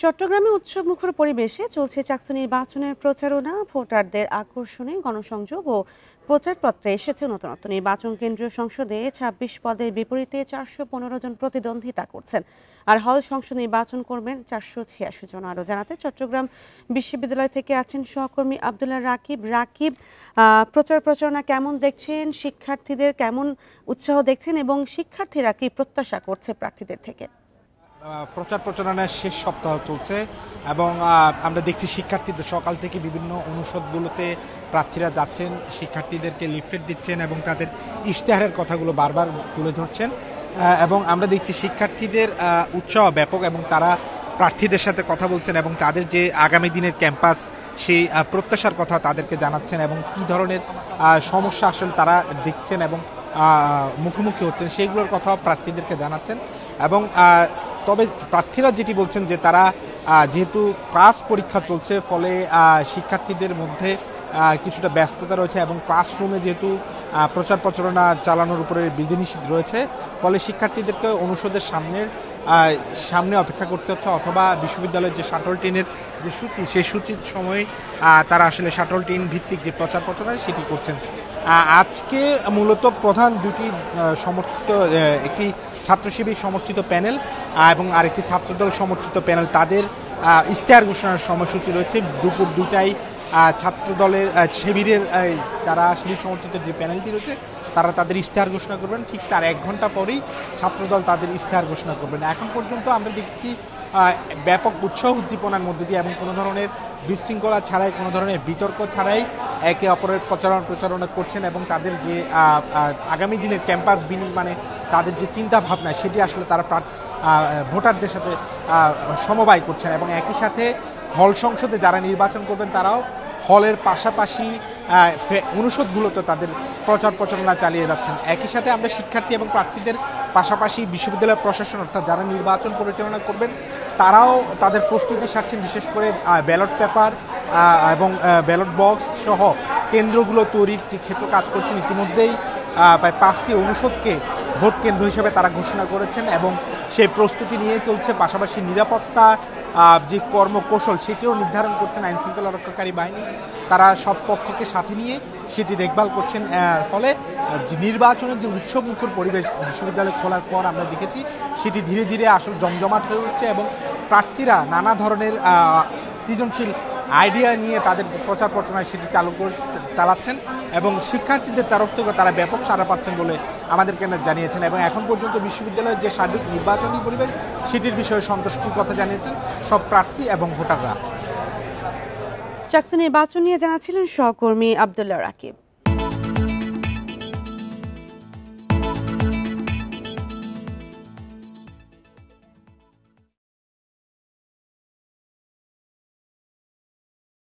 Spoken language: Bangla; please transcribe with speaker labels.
Speaker 1: চট্টগ্রামে উৎসবমুখর পরিবেশে চলছে চাকসু নির্বাচনের প্রচারণা। ভোটারদের আকর্ষণে গণসংযোগ ও প্রচারপত্রে এসেছে নতুনত্ব। নির্বাচন কেন্দ্রীয় সংসদে ২৬ পদের বিপরীতে ৪১৫ জন প্রতিদ্বন্দ্বিতা করছেন, আর হল সংসদ নির্বাচন করবেন ৪৮৬ জন। আরও জানাতে চট্টগ্রাম বিশ্ববিদ্যালয় থেকে আছেন সহকর্মী আব্দুল্লাহ রাকিব। প্রচারণা কেমন দেখছেন, শিক্ষার্থীদের কেমন উৎসাহ দেখছেন এবং শিক্ষার্থীরা কি প্রত্যাশা করছে প্রার্থীদের থেকে?
Speaker 2: প্রচারণার শেষ সপ্তাহ চলছে এবং আমরা দেখছি শিক্ষার্থীদের সকাল থেকে বিভিন্ন অনুষদগুলোতে প্রার্থীরা যাচ্ছেন, শিক্ষার্থীদেরকে লিফলেট দিচ্ছেন এবং তাদের ইশতেহারের কথাগুলো বারবার তুলে ধরছেন। এবং আমরা দেখছি শিক্ষার্থীদের উৎসাহ ব্যাপক এবং তারা প্রার্থীদের সাথে কথা বলছেন এবং তাদের যে আগামী দিনের ক্যাম্পাস সেই প্রত্যাশার কথা তাদেরকে জানাচ্ছেন এবং কি ধরনের সমস্যা আসলে তারা দেখছেন এবং মুখোমুখি হচ্ছেন সেইগুলোর কথা প্রার্থীদেরকে জানাচ্ছেন। এবং তবে প্রার্থীরা যেটি বলছেন যে তারা যেহেতু ক্লাস পরীক্ষা চলছে, ফলে শিক্ষার্থীদের মধ্যে কিছুটা ব্যস্ততা রয়েছে এবং ক্লাসরুমে যেহেতু প্রচারণা চালানোর উপরে বিধিনিষেধ রয়েছে, ফলে শিক্ষার্থীদেরকে অনুষদের সামনে অপেক্ষা করতে হচ্ছে, অথবা বিশ্ববিদ্যালয়ের যে শাটল ট্রেনের যে সূচি সেই সূচির সময় তারা আসলে শাটল ট্রেন ভিত্তিক যে প্রচারণা সেটি করছেন। আজকে মূলত প্রধান দুটি সমর্থিত, একটি ছাত্র শিবির সমর্থিত প্যানেল এবং আরেকটি ছাত্রদল সমর্থিত প্যানেল, তাদের ইশতেহার ঘোষণার সময়সূচি রয়েছে। দুপুর ২টায় ছাত্রদলের শিবিরের তারা শিবির সমর্থিত যে প্যানেলটি রয়েছে তারা তাদের ইশতেহার ঘোষণা করবেন, ঠিক তার ১ ঘন্টা পরেই ছাত্রদল তাদের ইশতেহার ঘোষণা করবেন। এখন পর্যন্ত আমরা দেখছি ব্যাপক উৎসাহ উদ্দীপনার মধ্যে দিয়ে এবং কোনো ধরনের বিশৃঙ্খলা ছাড়াই, কোনো ধরনের বিতর্ক ছাড়াই একে অপরের প্রচারণা করছেন এবং তাদের যে আগামী দিনের ক্যাম্পাস বিনির্মাণে তাদের যে চিন্তা ভাবনা সেটি আসলে তারা ভোটারদের সাথে সমবায় করছেন। এবং একই সাথে হল সংসদে যারা নির্বাচন করবেন তারাও হলের পাশাপাশি অনুষদগুলোতে তাদের প্রচারণা চালিয়ে যাচ্ছেন। একই সাথে আমরা শিক্ষার্থী এবং প্রার্থীদের পাশাপাশি বিশ্ববিদ্যালয় প্রশাসন অর্থাৎ যারা নির্বাচন পরিচালনা করবেন তারাও তাদের প্রস্তুতি সারছেন, বিশেষ করে ব্যালট পেপার এবং ব্যালট বক্স সহ কেন্দ্রগুলো তৈরির ক্ষেত্রে কাজ করছেন। ইতিমধ্যেই প্রায় 5টি অনুষদকে ভোট কেন্দ্র হিসেবে তারা ঘোষণা করেছেন এবং সেই প্রস্তুতি নিয়ে চলছে। পাশাপাশি নিরাপত্তা যে কর্মকৌশল সেটিও নির্ধারণ করছেন আইন শৃঙ্খলা রক্ষাকারী বাহিনী। তারা সব পক্ষকে সাথে নিয়ে সেটি দেখভাল করছেন। ফলে নির্বাচনের যে উৎসবমুখর পরিবেশ বিশ্ববিদ্যালয় খোলার পর আমরা দেখেছি সেটি ধীরে ধীরে আসলে জমজমাট হয়ে উঠছে এবং প্রার্থীরা নানা ধরনের সৃজনশীল আইডিয়া নিয়ে তাদের প্রচারণায় সেটি চালাচ্ছেন এবং শিক্ষার্থীদের তরফ থেকে তারা ব্যাপক সাড়া পাচ্ছেন বলে আমাদেরকে জানিয়েছেন। এবং এখন পর্যন্ত বিশ্ববিদ্যালয়ের যে সার্বিক নির্বাচনী পরিবেশ সেটির বিষয়ে সন্তুষ্টির কথা জানিয়েছেন সব প্রার্থী এবং ভোটাররা।
Speaker 1: চাকসু নির্বাচন নিয়ে জানাচ্ছিলেন সহকর্মী আব্দুল্লাহ রাকিব।